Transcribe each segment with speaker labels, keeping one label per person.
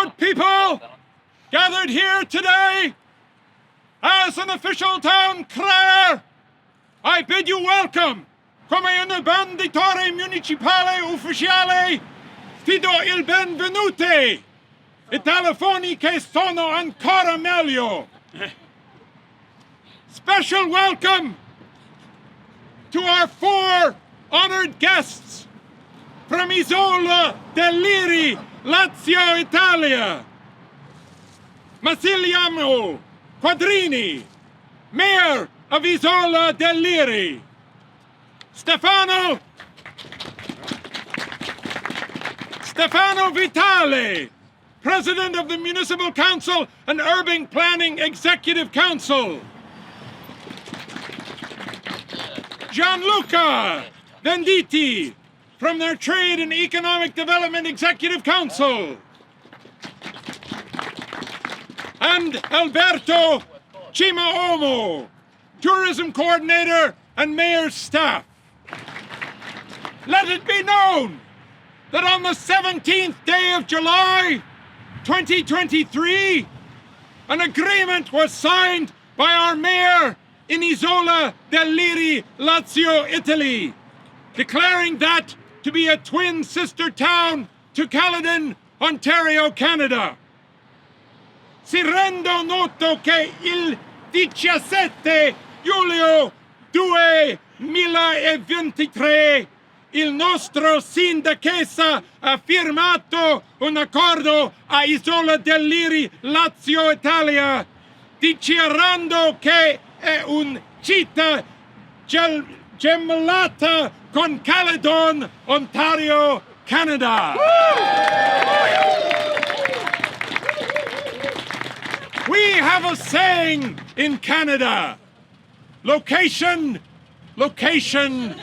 Speaker 1: good people gathered here today as an official town crier, I bid you welcome come un banditore municipale ufficiale, ti do il benvenute. I telefoni che sono ancora meglio. Special welcome to our 4 honored guests from Isola del Liri, Lazio, Italia. Massimiliano Quadrini, Mayor of Isola del Liri. Stefano Vitale, President of the Municipal Council and Urban Planning Executive Council. Gianluca Venditti, from their Trade and Economic Development Executive Council. And Alberto Cimaomo, Tourism Coordinator and Mayor's Staff. Let it be known that on the 17th day of July, 2023, an agreement was signed by our mayor in Isola del Liri, Lazio, Italy, declaring that to be a twin sister town to Caledon, Ontario, Canada. Si rendo noto che il 17 luglio 2023 il nostro sindachessa ha firmato un accordo a Isola del Liri, Lazio, Italia, dichiarando che è un città gemellata con Caledon, Ontario, Canada. We have a saying in Canada: location, location,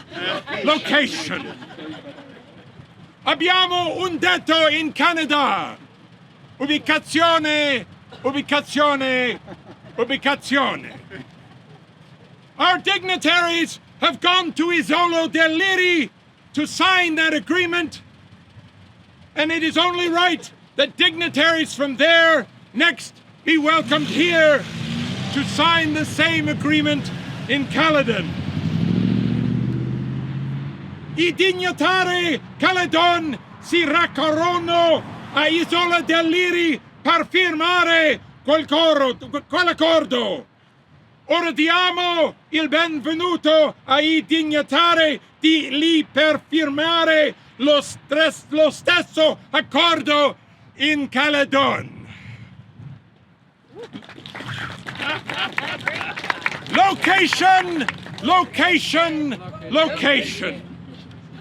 Speaker 1: location. Abbiamo un detto in Canada: ubicazione, ubicazione, ubicazione. Our dignitaries have gone to Isola del Liri to sign that agreement, and it is only right that dignitaries from there next be welcomed here to sign the same agreement in Caledon. I dignitari Caledon si raccorrono a Isola del Liri per firmare quell'accordo. Ora diamo il benvenuto ai dignitari di lì per firmare lo stesso accordo in Caledon. Location, location, location.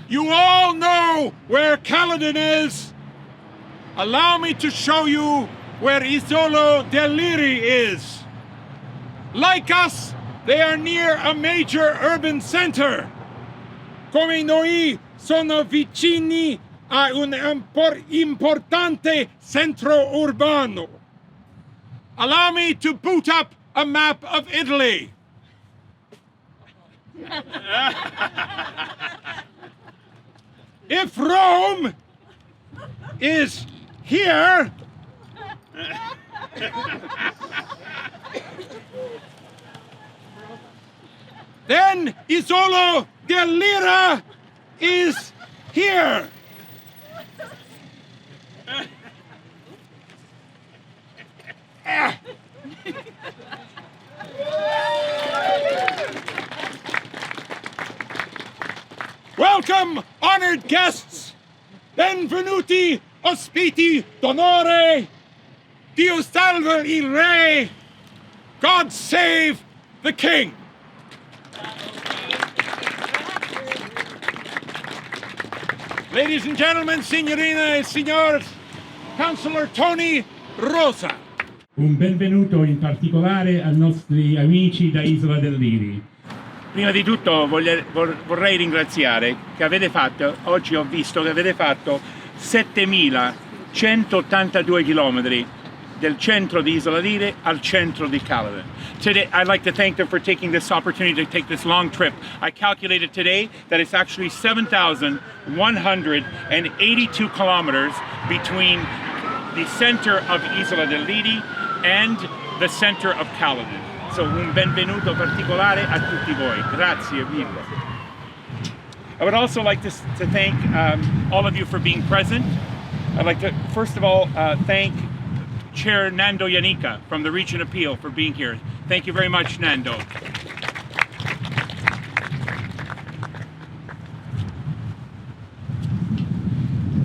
Speaker 1: You all know where Caledon is. Allow me to show you where Isola del Liri is. Like us, they are near a major urban center. Come noi sono vicini a un importante centro urbano. Allow me to boot up a map of Italy. If Rome is here, then Isola del Liri is here. Welcome, honored guests. Benvenuti, ospiti d'onore. Dio salve il re. God save the king. Ladies and gentlemen, signorina e signor, Councillor Tony Rosa.
Speaker 2: Un benvenuto in particolare ai nostri amici da Isola del Liri.
Speaker 3: Prima di tutto vorrei ringraziare che avete fatto, oggi ho visto che avete fatto 7.182 chilometri del centro di Isola Liri al centro di Caledon. Today, I'd like to thank them for taking this opportunity to take this long trip. I calculated today that it's actually 7,182 kilometers between the center of Isola del Liri and the center of Caledon. So un benvenuto particolare a tutti voi. Grazie mille. I would also like to thank all of you for being present. I'd like to, first of all, thank Chair Nando Yanica from the Region Appeal for being here. Thank you very much, Nando.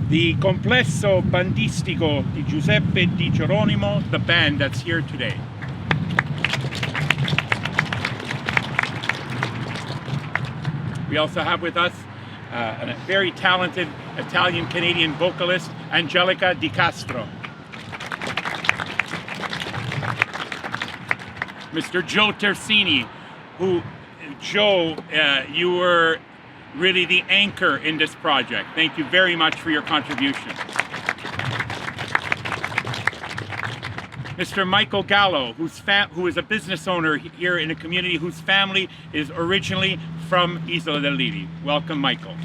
Speaker 3: The Complesso Bandistico di Giuseppe Di Geronimo, the band that's here today. We also have with us a very talented Italian-Canadian vocalist, Angelica Di Castro. Mr. Joe Tersini, who, Joe, you were really the anchor in this project. Thank you very much for your contribution. Mr. Michael Gallo, who is a business owner here in a community whose family is originally from Isola del Liri. Welcome, Michael.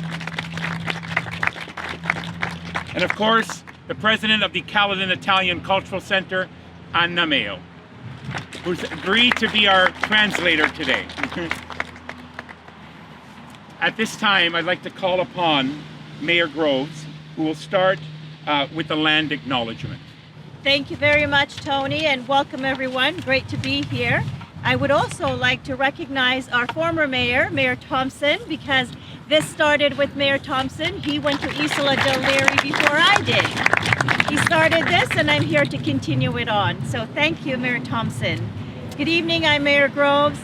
Speaker 3: And of course, the president of the Caledon Italian Cultural Center, Anna Meo, who's agreed to be our translator today. At this time, I'd like to call upon Mayor Groves, who will start with the land acknowledgement.
Speaker 4: Thank you very much, Tony, and welcome everyone. Great to be here. I would also like to recognize our former mayor, Mayor Thompson, because this started with Mayor Thompson. He went to Isola del Liri before I did. He started this and I'm here to continue it on. So thank you, Mayor Thompson. Good evening, I'm Mayor Groves.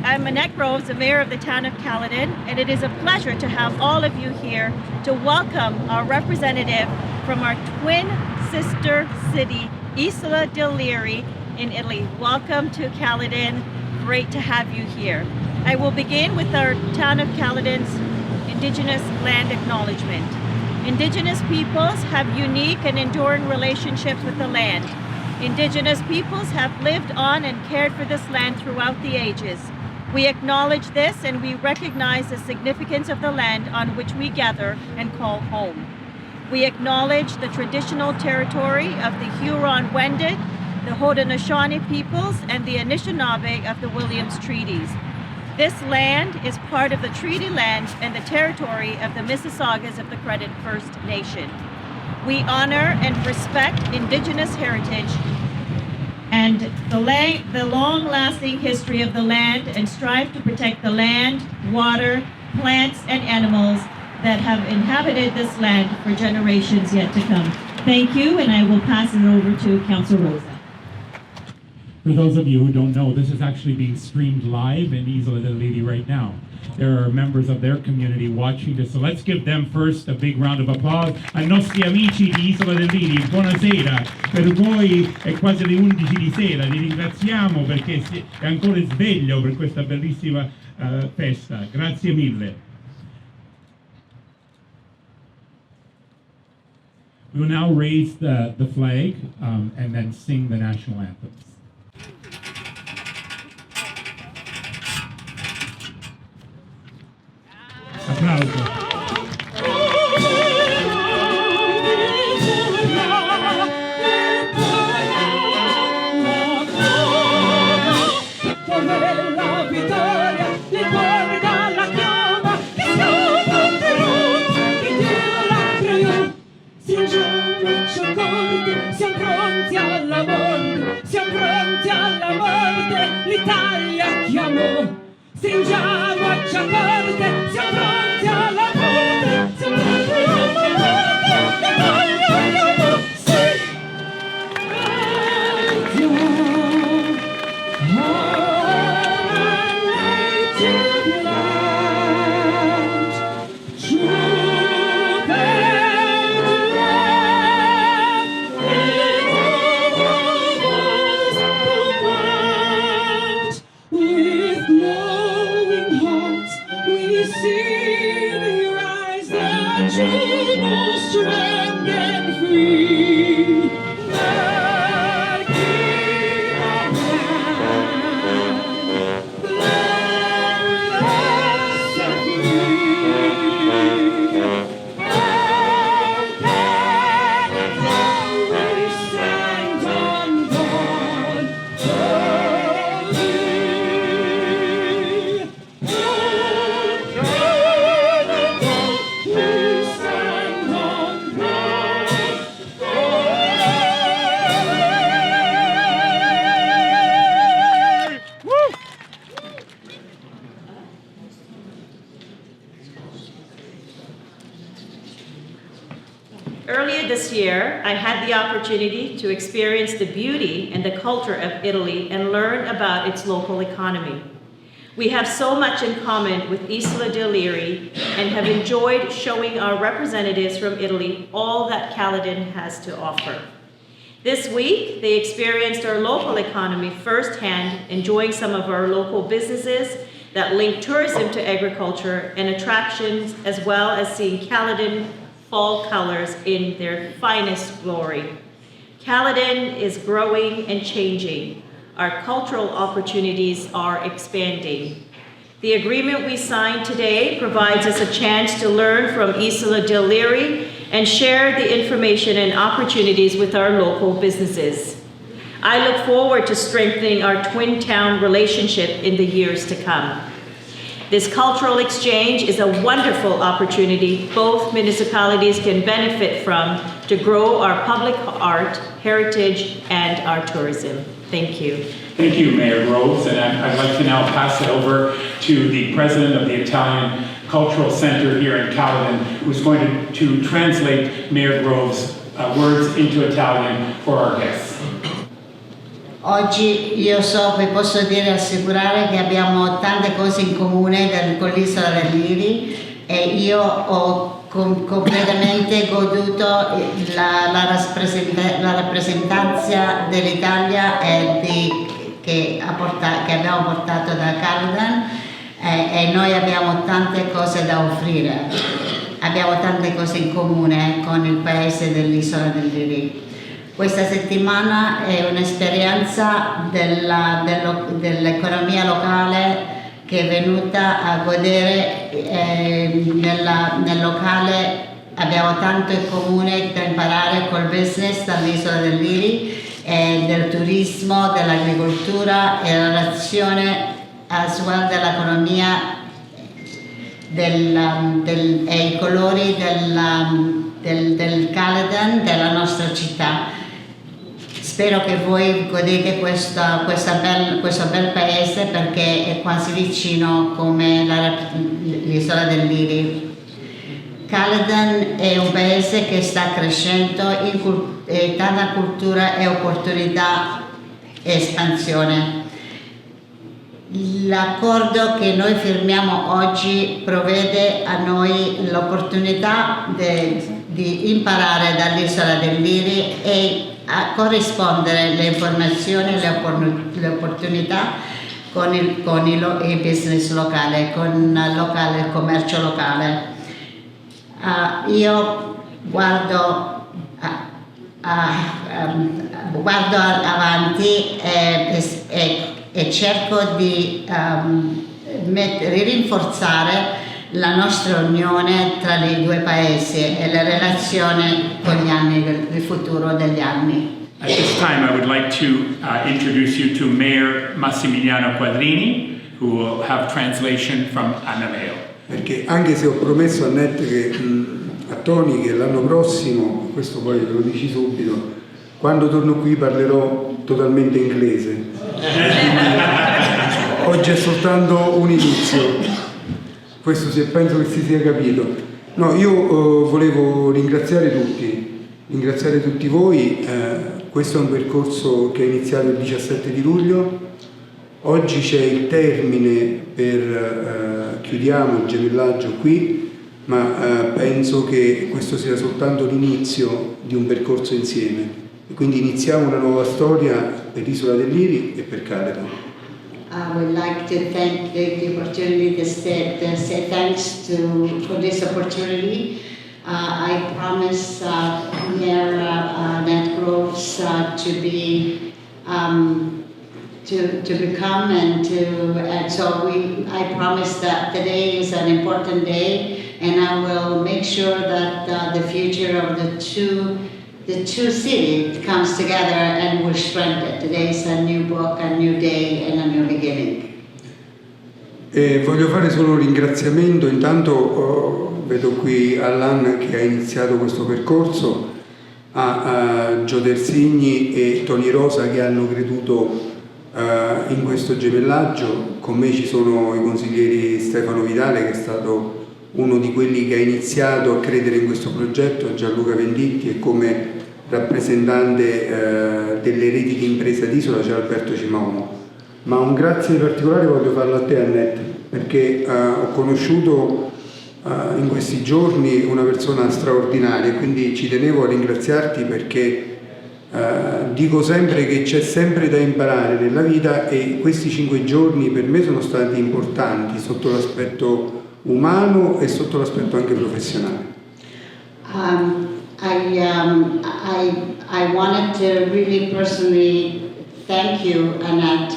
Speaker 4: I'm Annette Groves, the mayor of the town of Caledon, and it is a pleasure to have all of you here to welcome our representative from our twin sister city, Isola del Liri in Italy. Welcome to Caledon. Great to have you here. I will begin with our town of Caledon's Indigenous land acknowledgement. Indigenous peoples have unique and enduring relationships with the land. Indigenous peoples have lived on and cared for this land throughout the ages. We acknowledge this and we recognize the significance of the land on which we gather and call home. We acknowledge the traditional territory of the Huron-Wendat, the Haudenosaunee peoples, and the Anishinaabe of the Williams Treaties. This land is part of the treaty land and the territory of the Mississaugas of the Credit First Nation. We honor and respect Indigenous heritage and the long-lasting history of the land and strive to protect the land, water, plants, and animals that have inhabited this land for generations yet to come. Thank you, and I will pass it over to Councilor Rosa.
Speaker 2: For those of you who don't know, this is actually being streamed live in Isola del Liri right now. There are members of their community watching this, so let's give them first a big round of applause. Ai nostri amici di Isola del Liri, buonasera. Per voi è quasi le 11 di sera, li ringraziamo perché è ancora sveglio per questa bellissima festa. Grazie mille. We will now raise the flag and then sing the national anthems. Applauso.
Speaker 5: Siamo pronti alla morte, l'Italia chiamò. Stringiamoci a corte, siamo pronti alla morte, siamo pronti alla morte, l'Italia chiamò. Sì!
Speaker 4: Earlier this year, I had the opportunity to experience the beauty and the culture of Italy and learn about its local economy. We have so much in common with Isola del Liri and have enjoyed showing our representatives from Italy all that Caledon has to offer. This week, they experienced our local economy firsthand, enjoying some of our local businesses that link tourism to agriculture and attractions, as well as seeing Caledon fall colors in their finest glory. Caledon is growing and changing. Our cultural opportunities are expanding. The agreement we signed today provides us a chance to learn from Isola del Liri and share the information and opportunities with our local businesses. I look forward to strengthening our twin town relationship in the years to come. This cultural exchange is a wonderful opportunity both municipalities can benefit from to grow our public art, heritage, and our tourism. Thank you.
Speaker 2: Thank you, Mayor Groves, and I'd like to now pass it over to the president of the Italian Cultural Center here in Caledon, who's going to translate Mayor Groves' words into Italian for our guests.
Speaker 6: Oggi vi posso dire assicurare che abbiamo tante cose in comune con l'isola del Liri e io ho completamente goduto la rappresentanza dell'Italia che abbiamo portato da Caledon e noi abbiamo tante cose da offrire. Abbiamo tante cose in comune con il paese dell'isola del Liri. Questa settimana è un'esperienza dell'economia locale che è venuta a godere nel locale. Abbiamo tanto in comune da imparare col business dall'isola del Liri, del turismo, dell'agricoltura e la relazione as well dell'economia e i colori del Caledon, della nostra città. Spero che voi godete questo bel paese perché è quasi vicino come l'isola del Liri. Caledon è un paese che sta crescendo in tanta cultura e opportunità e espansione. L'accordo che noi firmiamo oggi provvede a noi l'opportunità di imparare dall'isola del Liri e a corrispondere le informazioni e le opportunità con il business locale, con il commercio locale. Io guardo avanti e cerco di rinforzare la nostra unione tra i due paesi e la relazione con gli anni, il futuro degli anni.
Speaker 2: At this time, I would like to introduce you to Mayor Massimiliano Quadrini, who will have translation from Annaleo.
Speaker 7: Perché anche se ho promesso a a Tony che l'anno prossimo, questo poi ve lo dici subito, quando torno qui parlerò totalmente inglese. Oggi è soltanto un inizio. Questo penso che si sia capito. No, io volevo ringraziare tutti voi. Questo è un percorso che è iniziato il 17 di luglio. Oggi c'è il termine chiudiamo il gemellaggio qui, ma penso che questo sia soltanto l'inizio di un percorso insieme. E quindi iniziamo una nuova storia per l'Isola del Liri e per Caledon.
Speaker 6: I would like to thank the opportunity to say thanks for this opportunity. I promise Mayor Nat Groves to become and so I promise that today is an important day, and I will make sure that the future of the two cities comes together and will strengthen. Today is a new book, a new day, and a new beginning.
Speaker 7: Voglio fare solo un ringraziamento. Intanto vedo qui Allan che ha iniziato questo percorso, a Gio Tersigni e Toni Rosa che hanno creduto in questo gemellaggio. Con me ci sono i consiglieri Stefano Vitale, che è stato uno di quelli che ha iniziato a credere in questo progetto, Gianluca Venditti, e come rappresentante delle reti di impresa d'Isola c'è Alberto Cimaomo. Ma un grazie particolare voglio farlo a te, Annette, perché ho conosciuto in questi giorni una persona straordinaria e quindi ci tenevo a ringraziarti perché dico sempre che c'è sempre da imparare nella vita e questi 5 giorni per me sono stati importanti sotto l'aspetto umano e sotto l'aspetto anche professionale.
Speaker 6: I wanted to really personally thank you, Annette,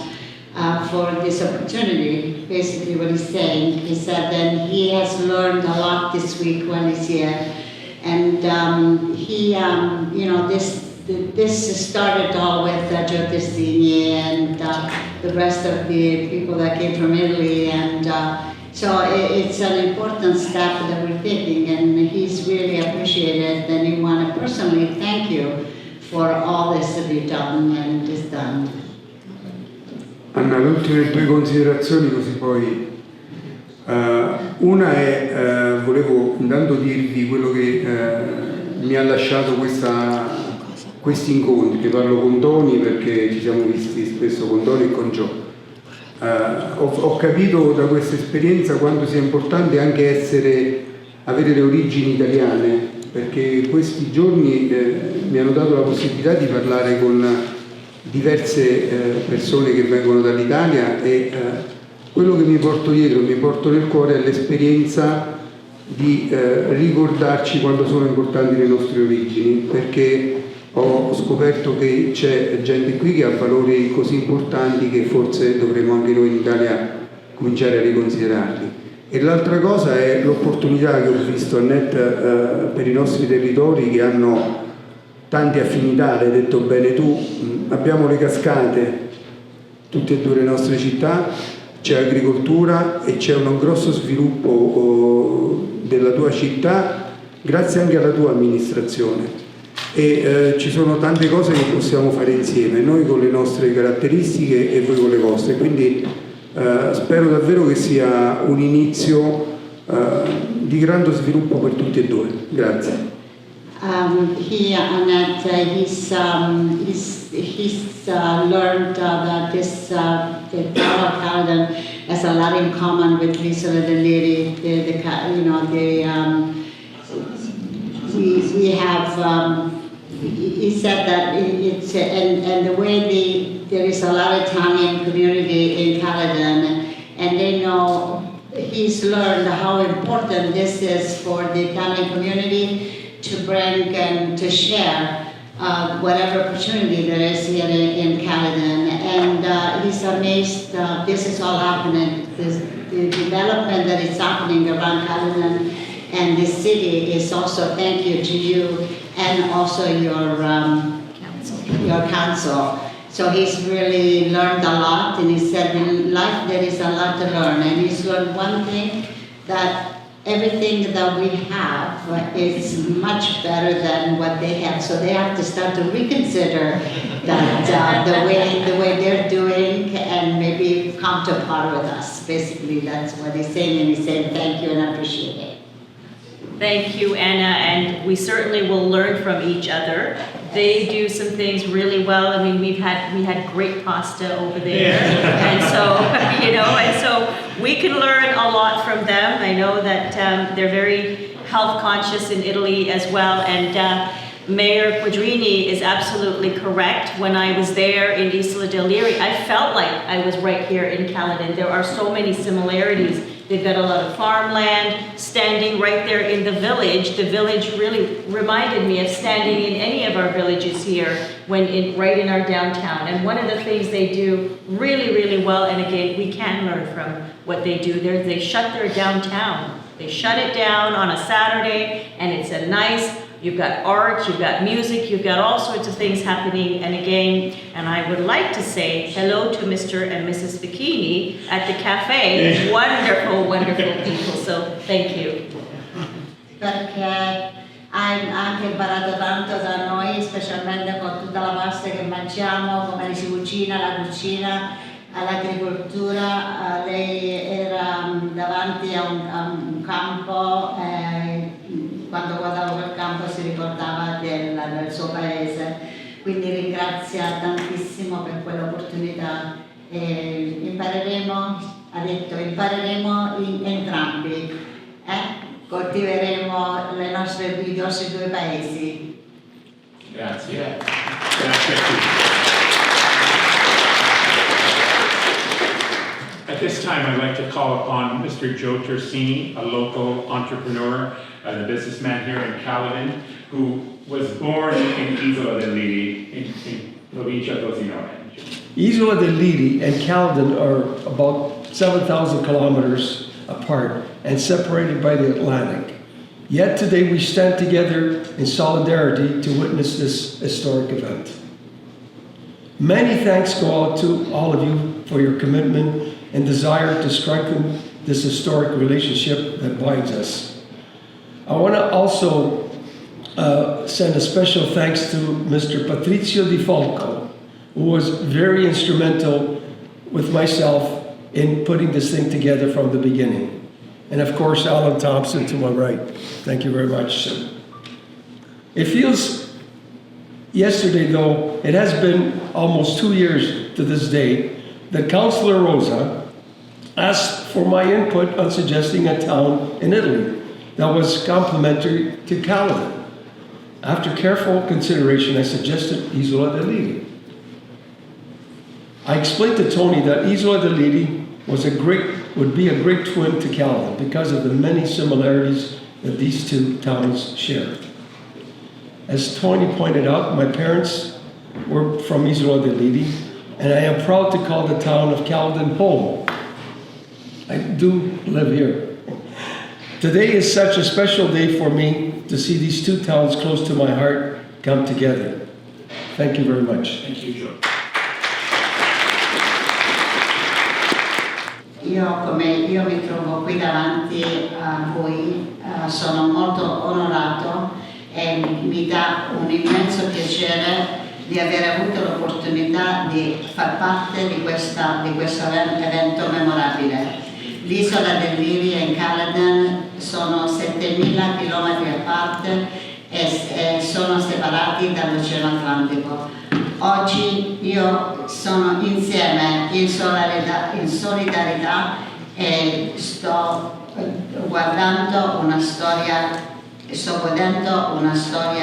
Speaker 6: for this opportunity. Basically what he's saying, he said that he has learned a lot this week while he's here, and this started all with Joe Testini and the rest of the people that came from Italy, and so it's an important step that we're taking, and he's really appreciated, and we want to personally thank you for all this that you've done and is done.
Speaker 7: Anna, le ultime 2 considerazioni così poi una è volevo intanto dirvi quello che mi ha lasciato questi incontri, che parlo con Tony perché ci siamo visti spesso con Tony e con Joe. Ho capito da questa esperienza quanto sia importante anche avere le origini italiane, perché questi giorni mi hanno dato la possibilità di parlare con diverse persone che vengono dall'Italia e quello che mi porto dietro, mi porto nel cuore è l'esperienza di ricordarci quanto sono importanti le nostre origini, perché ho scoperto che c'è gente qui che ha valori così importanti che forse dovremmo anche noi in Italia cominciare a riconsiderarli. E l'altra cosa è l'opportunità che ho visto, Annette, per i nostri territori che hanno tante affinità, l'hai detto bene tu, abbiamo le cascate, tutte e 2 le nostre città, c'è agricoltura e c'è un grosso sviluppo della tua città grazie anche alla tua amministrazione. E ci sono tante cose che possiamo fare insieme, noi con le nostre caratteristiche e voi con le vostre, quindi spero davvero che sia un inizio di grande sviluppo per tutti e 2. Grazie.
Speaker 6: He's learned that the town of Caledon has a lot in common with L'isola del Liri. We have. He said that it's and the way there is a lot of Italian community in Caledon, and they know he's learned how important this is for the Italian community to bring and to share whatever opportunity there is here in Caledon, and he's amazed this is all happening. The development that is happening around Caledon and this city is also thank you to you and also your council. So he's really learned a lot, and he said in life there is a lot to learn, and he's learned one thing, that everything that we have is much better than what they have. So they have to start to reconsider that the way they're doing and maybe come to par with us. Basically, that's what he's saying, and he's saying thank you and appreciate it.
Speaker 8: Thank you, Anna, and we certainly will learn from each other. They do some things really well. I mean, we had great pasta over there, and so and so we can learn a lot from them. I know that they're very health conscious in Italy as well, and Mayor Quadrini is absolutely correct. When I was there in Isola del Liri, I felt like I was right here in Caledon. There are so many similarities. They've got a lot of farmland standing right there in the village. The village really reminded me of standing in any of our villages here right in our downtown. And one of the things they do really, really well, and again, we can learn from what they do there, they shut their downtown. They shut it down on a Saturday, and it's a nice, you've got art, you've got music, you've got all sorts of things happening. And again, and I would like to say hello to Mr. and Mrs. Bikini at the cafe. Wonderful, wonderful people. So thank you.
Speaker 6: Perché hai anche imparato tanto da noi, specialmente con tutta la pasta che mangiamo, come si cucina, la cucina, all'agricoltura. Lei era davanti a un campo, quando guardava quel campo si ricordava del suo paese, quindi ringrazia tantissimo per quell'opportunità. Ha detto, impareremo entrambi, coltiveremo i nostri due paesi.
Speaker 2: Grazie. Grazie a tutti. At this time, I'd like to call upon Mr. Joe Tersini, a local entrepreneur and a businessman here in Caledon, who was born in Isola del Liri, in provincia Frosinone.
Speaker 9: Isola del Liri and Caledon are about 7,000 kilometers apart and separated by the Atlantic. Yet today we stand together in solidarity to witness this historic event. Many thanks go out to all of you for your commitment and desire to strengthen this historic relationship that binds us. I want to also send a special thanks to Mr. Patrizio Di Falco, who was very instrumental with myself in putting this thing together from the beginning. And of course, Alan Thompson to my right. Thank you very much. It feels, yesterday though, it has been almost 2 years to this day, that Councillor Rosa asked for my input on suggesting a town in Italy that was complementary to Caledon. After careful consideration, I suggested Isola del Liri. I explained to Tony that Isola del Liri would be a great twin to Caledon because of the many similarities that these two towns share. As Tony pointed out, my parents were from Isola del Liri, and I am proud to call the town of Caledon home. I do live here. Today is such a special day for me to see these two towns close to my heart come together. Thank you very much.
Speaker 2: Thank you, Joe.
Speaker 6: Io mi trovo qui davanti a voi, sono molto onorato e mi dà un immenso piacere di aver avuto l'opportunità di far parte di questo evento memorabile. L'isola del Liri e Caledon sono 7.000 km a parte e sono separati dall'Oceano Atlantico. Oggi io sono insieme in solidarietà e sto godendo una storia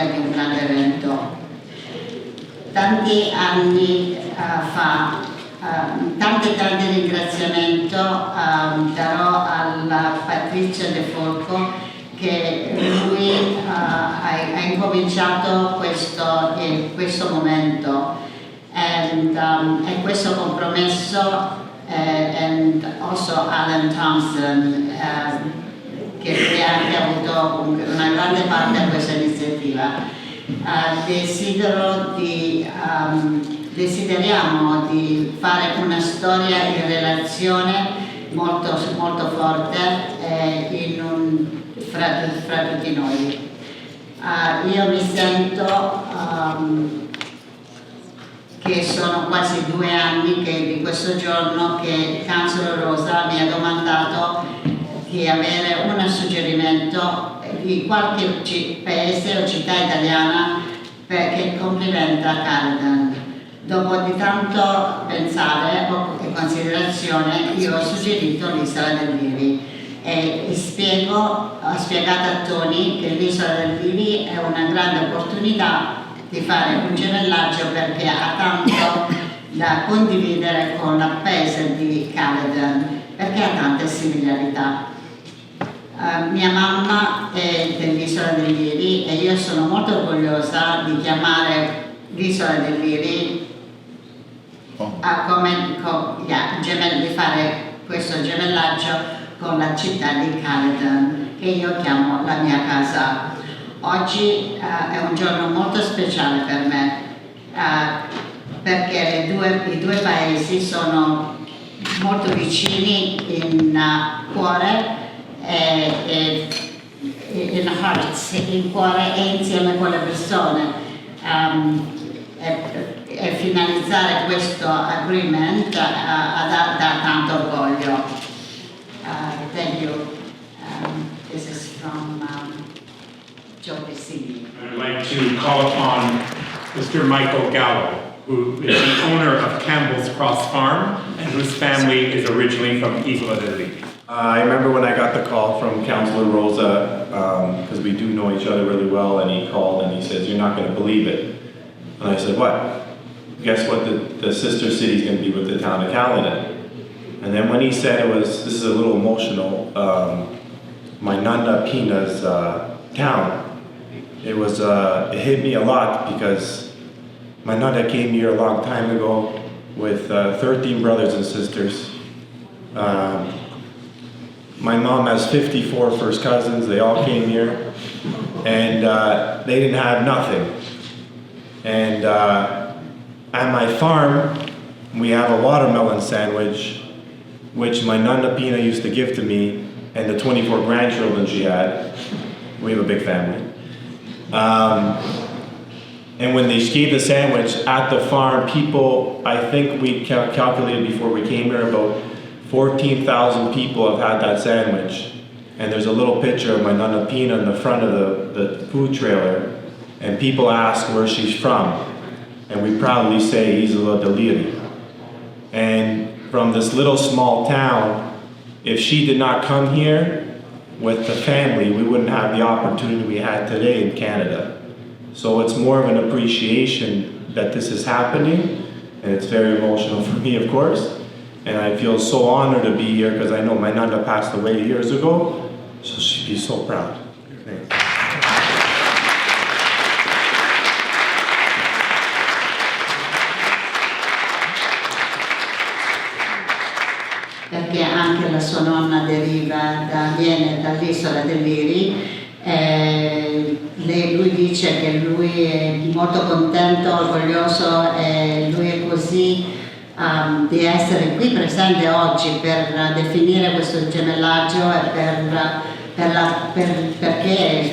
Speaker 6: di un grande evento. Tanti anni fa, tanti ringraziamenti darò alla Patrizia De Folco, che lui ha incominciato questo momento e questo compromesso, and also Alan Thompson, che ha anche avuto una grande parte a questa iniziativa. Desideriamo di fare una storia in relazione molto forte fra tutti noi. Io mi sento che sono quasi 2 anni di questo giorno che Councillor Rosa mi ha domandato di avere un suggerimento di qualche paese o città italiana che complimenta Caledon. Dopo di tanto pensare e considerazione, io ho suggerito l'isola del Liri e ho spiegato a Tony che l'isola del Liri è una grande opportunità di fare un gemellaggio perché ha tanto da condividere con il paese di Caledon, perché ha tante similarità. Mia mamma è dell'isola del Liri e io sono molto orgogliosa di chiamare l'isola del Liri di fare questo gemellaggio con la città di Caledon, che io chiamo la mia casa. Oggi è un giorno molto speciale per me, perché i due paesi sono molto vicini in cuore e in hearts, in cuore e insieme con le persone. E finalizzare questo agreement dà tanto orgoglio. Thank you. This is from Joe Piscini.
Speaker 2: I'd like to call upon Mr. Michael Gallo, who is the owner of Campbell's Cross Farm and whose family is originally from Isola del Liri.
Speaker 10: I remember when I got the call from Councilor Rosa, because we do know each other really well, and he called and he says, "You're not going to believe it." And I said, "What?" Guess what the sister city is going to be with the town of Caledon. And then when he said this is a little emotional, my Nonna Pina's town, it hit me a lot because my Nonna came here a long time ago with 13 brothers and sisters. My mom has 54 first cousins, they all came here, and they didn't have nothing. And at my farm, we have a watermelon sandwich, which my Nonna Pina used to give to me, and the 24 grandchildren she had. We have a big family. And when they gave the sandwich at the farm, people, I think we calculated before we came here, about 14,000 people have had that sandwich. And there's a little picture of my Nonna Pina in the front of the food trailer, and people ask where she's from. And we proudly say Isola del Liri. And from this little small town, if she did not come here with the family, we wouldn't have the opportunity we had today in Canada. So it's more of an appreciation that this is happening, and it's very emotional for me, of course. And I feel so honored to be here because I know my Nonna passed away years ago, so she'd be so proud. Thanks.
Speaker 6: Perché anche la sua nonna viene dall'isola del Liri. Lui dice che lui è molto contento, orgoglioso, e lui è così di essere qui presente oggi per definire questo gemellaggio e perché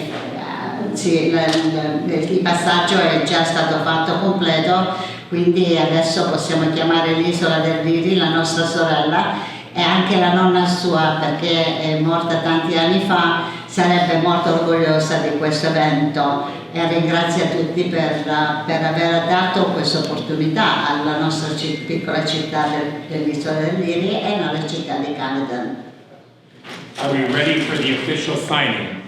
Speaker 6: il passaggio è già stato fatto completo, quindi adesso possiamo chiamare l'isola del Liri la nostra sorella. E anche la nonna sua, perché è morta tanti anni fa, sarebbe molto orgogliosa di questo evento e ringrazia tutti per aver dato questa opportunità alla nostra piccola città dell'isola del Liri e alla città di Caledon.
Speaker 2: Are we ready for the official signing?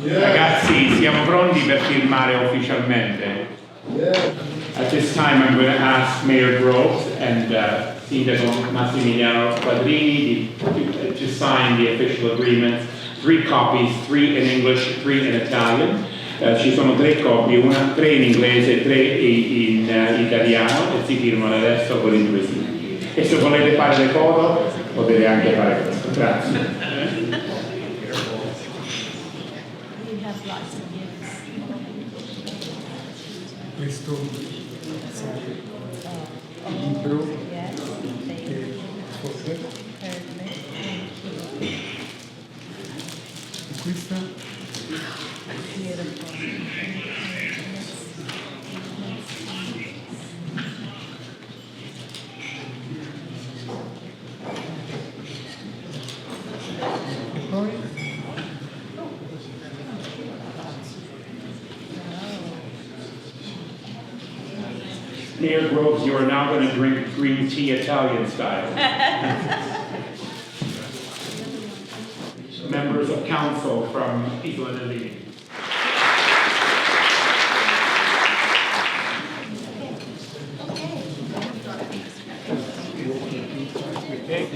Speaker 2: Ragazzi, siamo pronti per firmare ufficialmente? At this time I'm going to ask Mayor Groves and Sindaco Massimiliano Quadrini to sign the official agreement. 3 copies, 3 in English, 3 in Italian. Ci sono 3 copie, 3 in inglese e 3 in italiano, e si firmano adesso con i 2 sì. E se volete fare le foto potete anche fare questo. Grazie.
Speaker 7: Questo libro questa e poi
Speaker 2: Mayor Groves, you are now going to drink green tea Italian style. Members of council from Isola del Liri.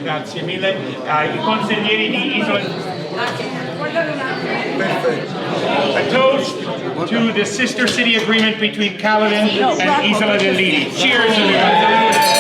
Speaker 2: Grazie mille. I consiglieri di Isola. A toast to the sister city agreement between Caledon and Isola del Liri. Cheers, everybody.